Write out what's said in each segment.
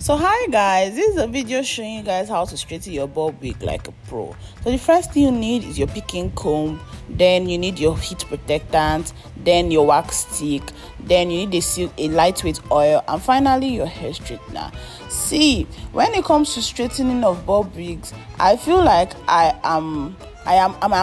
So hi guys, this is a video showing you guys how to straighten your bob wig like a pro. So the first thing you need is your picking comb, then you need your heat protectant, then your wax stick, then you need a lightweight oil, and finally your hair straightener. See, when it comes to straightening of bob wigs, I feel like I'm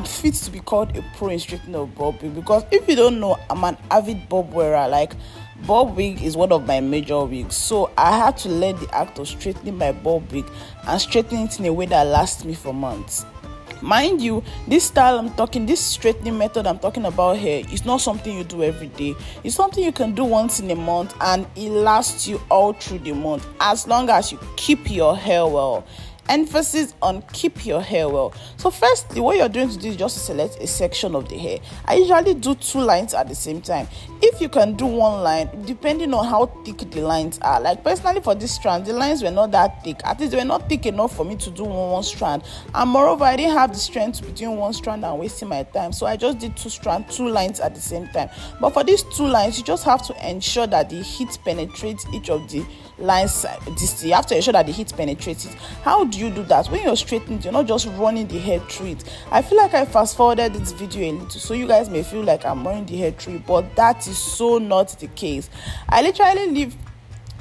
fit to be called a pro in straightening of bob wig, because if you don't know, I'm an avid bob wearer. Like, bob wig is one of my major wigs, so I had to learn the act of straightening my bob wig and straightening it in a way that lasts me for months. Mind you, this straightening method I'm talking about here is not something you do every day. It's something you can do once in a month, and it lasts you all through the month as long as you keep your hair well. Emphasis on keep your hair well. So firstly, what you're doing to do is just to select a section of the hair. I usually do 2 lines at the same time. If you can do 1 line, depending on how thick the lines are. Like personally for this strand, the lines were not that thick. At least they were not thick enough for me to do one strand. And moreover, I didn't have the strength to be doing 1 strand and wasting my time. So I just did 2 lines at the same time. But for these 2 lines, you just have to ensure that the heat penetrates each of the lines. You have to ensure that the heat penetrates it. How do you do that? When you're straightening, you're not just running the hair through it. I feel like I fast forwarded this video a little, so you guys may feel like I'm running the hair through it, but that is so not the case. I literally leave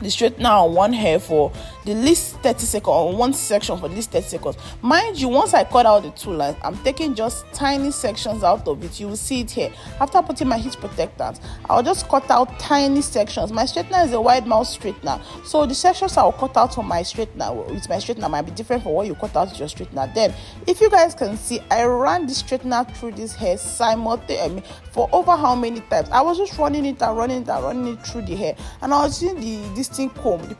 the straightener on one hair for the least 30 seconds, or one section for the least 30 seconds. Mind you, once I cut out the 2 lines, I'm taking just tiny sections out of it. You will see it here. After putting my heat protectant, I'll just cut out tiny sections. My straightener is a wide mouth straightener, so the sections I'll cut out from my straightener with my straightener might be different from what you cut out with your straightener. Then, if you guys can see, I ran the straightener through this hair simultaneously for over how many times? I was just running it through the hair, and I was using the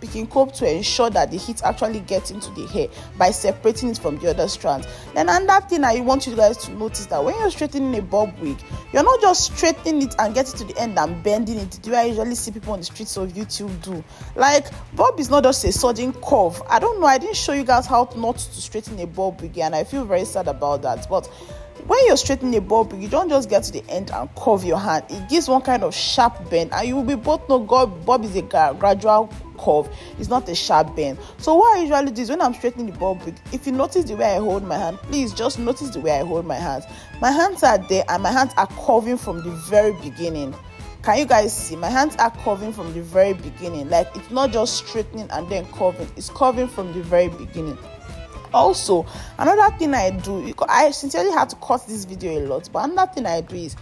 picking comb, to ensure that the heat actually gets into the hair by separating it from the other strands. Then another thing I want you guys to notice, that when you're straightening a bob wig, you're not just straightening it and getting to the end and bending it the way I usually see people on the streets of YouTube do. Like, bob is not just a sudden curve. I don't know, I didn't show you guys how not to straighten a bob wig, and I feel very sad about that. But when you're straightening a bob wig, you don't just get to the end and curve your hand. It gives one kind of sharp bend, and you will be both know bob is a gradual curve. It's not a sharp bend. So what I usually do is, when I'm straightening the bob wig, if you notice the way I hold my hand, please just notice the way I hold my hands. My hands are there, and my hands are curving from the very beginning. Can you guys see? My hands are curving from the very beginning. Like, it's not just straightening and then curving. It's curving from the very beginning. Also, another thing I do, I sincerely had to cut this video a lot, but another thing I do is,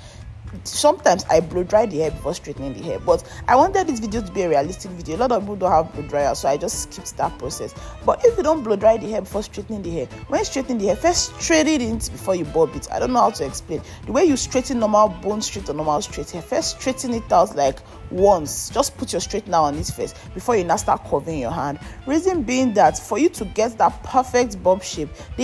sometimes I blow dry the hair before straightening the hair. But I wanted this video to be a realistic video. A lot of people don't have blow dryer, so I just skipped that process. But if you don't blow dry the hair before straightening the hair, when straightening the hair, first straighten it before you bob it. I don't know how to explain. The way you straighten normal bone straight or normal straight hair, first straighten it out like once. Just put your straightener on it first before you now start curving your hand. Reason being that for you to get that perfect bob shape, the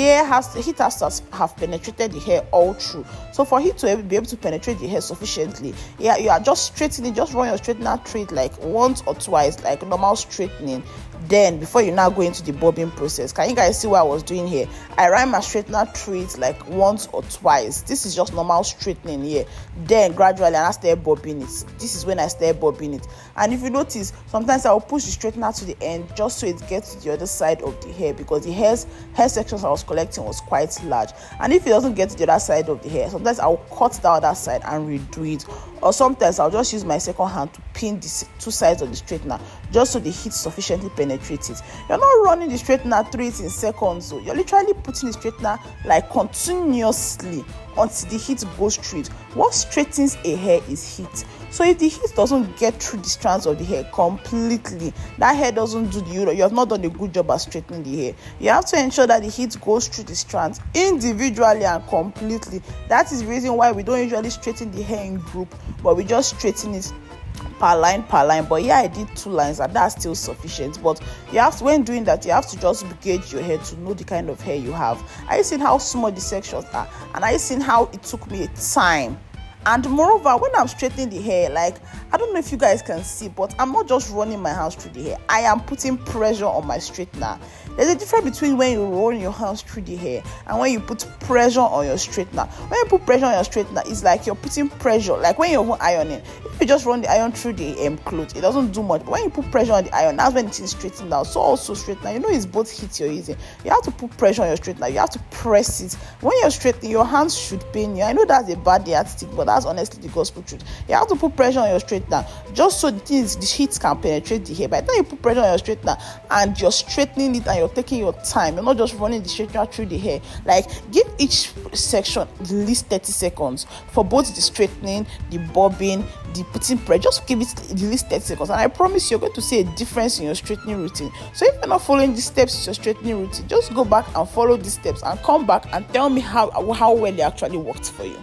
heat has to have penetrated the hair all through. So for heat to be able to penetrate the hair sufficiently, you are just straightening, just run your straightener through it like once or twice, like normal straightening. Then before you now go into the bobbing process, can you guys see what I was doing here? I ran my straightener through it like once or twice. This is just normal straightening here. Then gradually I start bobbing it. This is when I start bobbing it. And if you notice, sometimes I will push the straightener to the end just so it gets to the other side of the hair, because the hair sections I was collecting was quite large. And if it doesn't get to the other side of the hair, sometimes I will cut the other side and redo it. Or sometimes I'll just use my second hand to pin the 2 sides of the straightener just so the heat sufficiently penetrates it. You're not running the straightener through it in seconds, so you're literally putting the straightener like continuously until the heat goes through it. What straightens a hair is heat. So if the heat doesn't get through the strands of the hair completely, that hair doesn't do you have not done a good job at straightening the hair. You have to ensure that the heat goes through the strands individually and completely. That is the reason why we don't usually straighten the hair in group, but we just straighten it per line. But yeah, I did 2 lines, and that's still sufficient. But you have to, when doing that, you have to just gauge your hair to know the kind of hair you have. Are you seeing how small the sections are? And are you seeing how it took me time And moreover, when I'm straightening the hair, like, I don't know if you guys can see, but I'm not just running my hands through the hair. I am putting pressure on my straightener. There's a difference between when you roll your hands through the hair and when you put pressure on your straightener. When you put pressure on your straightener, it's like you're putting pressure, like when you're ironing. If you just run the iron through the clothes, it doesn't do much. But when you put pressure on the iron, that's when it is straightened down. So also straightener, you know, it's both heat you're using. You have to put pressure on your straightener. You have to press it. When you're straightening, your hands should pain you. I know that's a bad yardstick, but that's honestly the gospel truth. You have to put pressure on your straightener just so the heat can penetrate the hair. By the time you put pressure on your straightener and you're straightening it and you're taking your time, you're not just running the straightener through the hair. Like, give each section at least 30 seconds for both the straightening, the bobbing, the putting pressure. Just give it at least 30 seconds, and I promise you're going to see a difference in your straightening routine. So if you're not following these steps in your straightening routine, just go back and follow these steps and come back and tell me how well they actually worked for you.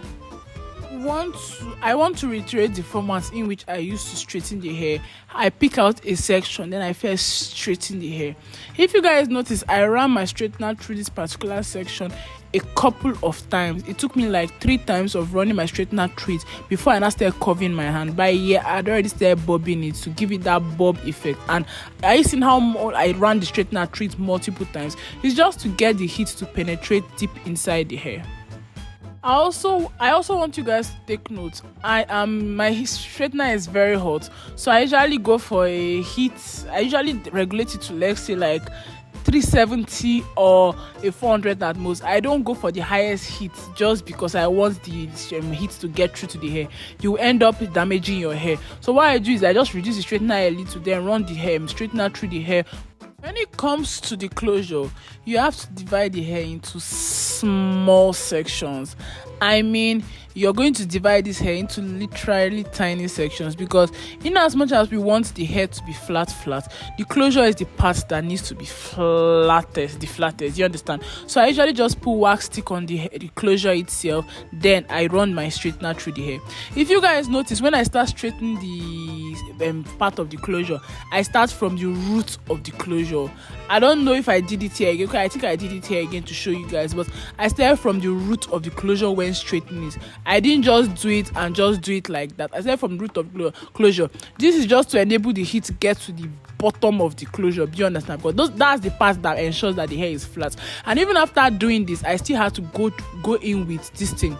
I want to reiterate the format in which I used to straighten the hair. I pick out a section, then I first straighten the hair. If you guys notice, I ran my straightener through this particular section a couple of times. It took me like 3 times of running my straightener through it before I now started curving my hand. By here, I'd already started bobbing it to give it that bob effect. And I seen how I ran the straightener through it multiple times. It's just to get the heat to penetrate deep inside the hair. I also want you guys to take note. My straightener is very hot, so I usually go for a heat. I usually regulate it to, let's say, like 370 or a 400 at most. I don't go for the highest heat just because I want the heat to get through to the hair. You end up damaging your hair. So what I do is I just reduce the straightener a little, then run the straightener through the hair. When it comes to the closure, you have to divide the hair into small sections. I mean, you're going to divide this hair into literally tiny sections, because in as much as we want the hair to be flat, the closure is the part that needs to be the flattest, you understand? So I usually just put wax stick on the closure itself, then I run my straightener through the hair. If you guys notice, when I start straightening the part of the closure, I start from the root of the closure. I don't know if I did it here again. Okay, I think I did it here again to show you guys, but I started from the root of the closure when straightening it. I didn't just do it like that. I started from the root of closure. This is just to enable the heat to get to the bottom of the closure. Do you understand? Because that's the part that ensures that the hair is flat. And even after doing this, I still had to go in with this thing,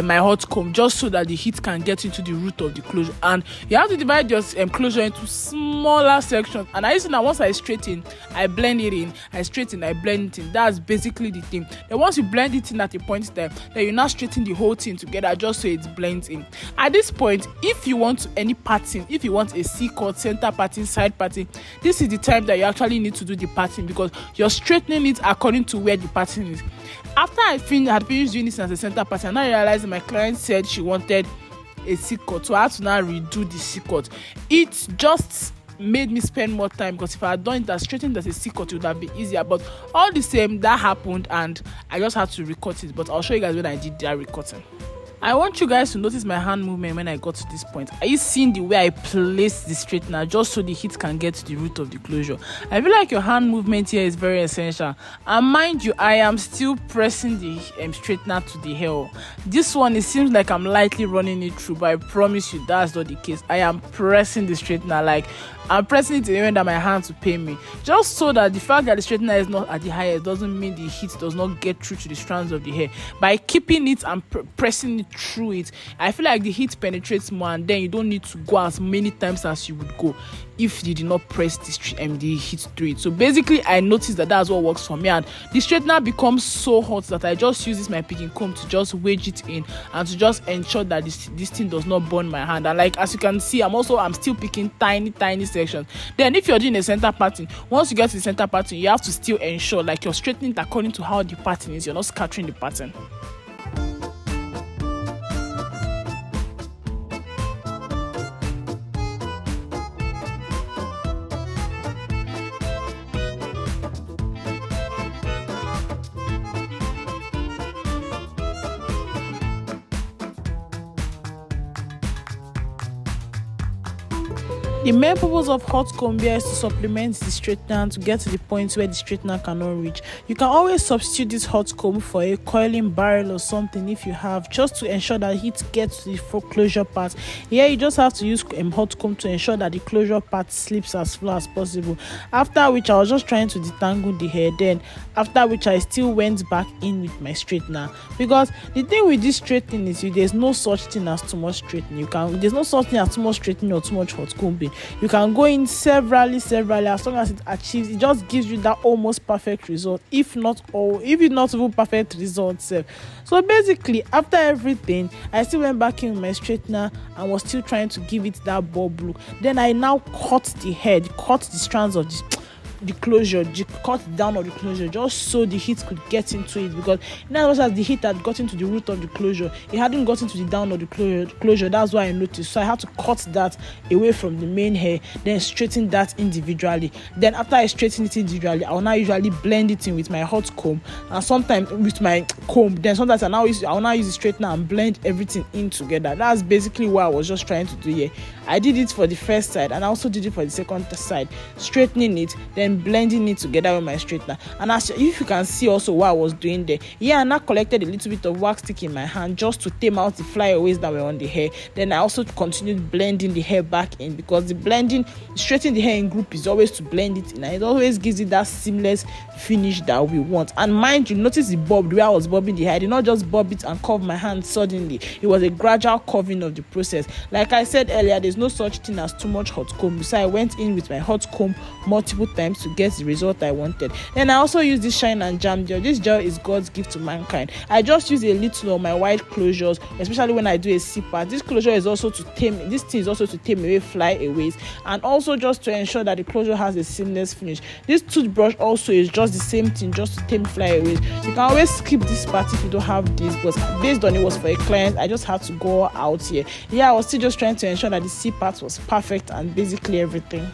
my hot comb, just so that the heat can get into the root of the closure. And you have to divide your closure into smaller sections. And I used to, now once I straighten, I blend it in. I straighten, I blend it in. That's basically the thing. Then once you blend it in at a point in time, then you now straighten the whole thing together just so it blends in. At this point, if you want any pattern, if you want a C-cut, center pattern, side pattern, this is the time that you actually need to do the pattern, because you're straightening it according to where the pattern is. After I had finished doing this as a center pattern, I realized my client said she wanted a C-cut, so I had to now redo the C-cut. It just made me spend more time, because if I had done it as straightened as a C-cut, it would have been easier. But all the same, that happened and I just had to recut it. But I'll show you guys when I did that recutting. I want you guys to notice my hand movement when I got to this point. Are you seeing the way I place the straightener just so the heat can get to the root of the closure? I feel like your hand movement here is very essential. And mind you, I am still pressing the straightener to the hair. This one, it seems like I'm lightly running it through, but I promise you that's not the case. I am pressing the straightener, like I'm pressing it in that my hands will pain me, just so that the fact that the straightener is not at the highest doesn't mean the heat does not get through to the strands of the hair. By keeping it and pressing it through it, I feel like the heat penetrates more, and then you don't need to go as many times as you would go if you did not press the heat through it. So basically, I noticed that that's what works for me, and the straightener becomes so hot that I just use my picking comb to just wedge it in and to just ensure that this thing does not burn my hand. And like as you can see, I'm still picking tiny sections. Then if you're doing a center pattern, once you get to the center pattern, you have to still ensure like you're straightening it according to how the pattern is. You're not scattering the pattern. The main purpose of hot comb here is to supplement the straightener to get to the point where the straightener cannot reach. You can always substitute this hot comb for a coiling barrel or something if you have, just to ensure that heat gets to the closure part. Here you just have to use hot comb to ensure that the closure part slips as far as possible. After which I was just trying to detangle the hair, then after which I still went back in with my straightener, because the thing with this straightening is there's no such thing as too much straightening. There's no such thing as too much straightening or too much hot combing. You can go in severally as long as it just gives you that almost perfect result, if not even perfect result. So basically, after everything, I still went back in with my straightener and was still trying to give it that bob look. Then I now cut the strands of the closure, cut down of the closure, just so the heat could get into it, because now as the heat had gotten to the root of the closure, it hadn't gotten to the down of the closure. That's why I noticed. So I had to cut that away from the main hair, then straighten that individually. Then after I straighten it individually, I will now usually blend it in with my hot comb, and sometimes with my comb. Then sometimes I will now use the straightener and blend everything in together. That's basically what I was just trying to do here. I did it for the first side and I also did it for the second side, straightening it, then blending it together with my straightener. And if you can see also what I was doing there, I now collected a little bit of wax stick in my hand just to tame out the flyaways that were on the hair. Then I also continued blending the hair back in, because straightening the hair in group is always to blend it in, and it always gives it that seamless finish that we want. And mind you, notice the way I was bobbing the hair. I did not just bob it and curve my hand suddenly. It was a gradual curving of the process. Like I said earlier, there's no such thing as too much hot comb, so I went in with my hot comb multiple times to get the result I wanted. Then I also used this shine and jam gel. This gel is God's gift to mankind. I just use a little on my wide closures, especially when I do a C-part. This closure is also to tame away flyaways, and also just to ensure that the closure has a seamless finish. This toothbrush also is just the same thing, just to tame flyaways. You can always skip this part if you don't have this, but based on it was for a client, I just had to go out here. I was still just trying to ensure that the C-part was perfect and basically everything.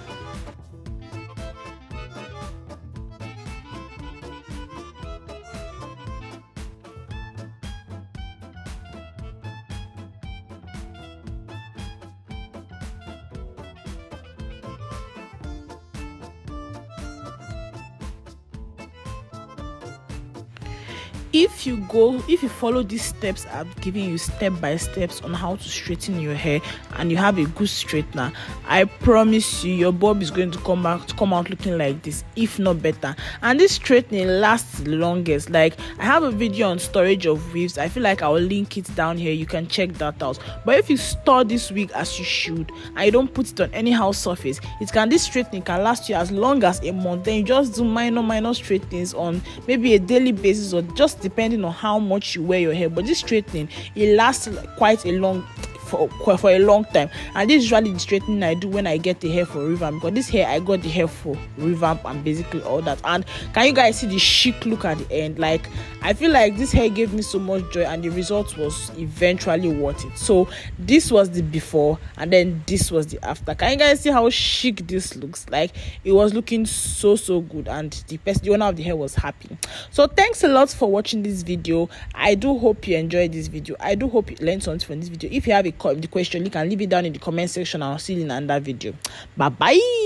If you follow these steps I've given you, step by steps on how to straighten your hair, and you have a good straightener, I promise you your bob is going to come out looking like this, if not better. And this straightening lasts the longest. Like, I have a video on storage of wigs. I feel like I will link it down here. You can check that out. But if you store this wig as you should and you don't put it on anyhow surface, this straightening can last you as long as a month. Then you just do minor straightens on maybe a daily basis, or just depending on how much you wear your hair. But this straightening, it lasts quite a long for a long time, and this is usually the straightening I do when I get the hair for revamp, because this hair I got the hair for revamp and basically all that. And can you guys see the chic look at the end? Like, I feel like this hair gave me so much joy, and the result was eventually worth it. So this was the before, and then this was the after. Can you guys see how chic this looks? Like, it was looking so good, and the owner of the hair was happy. So thanks a lot for watching this video. I do hope you enjoyed this video. I do hope you learned something from this video. If you have the question, you can leave it down in the comment section. I'll see you in another video. Bye bye.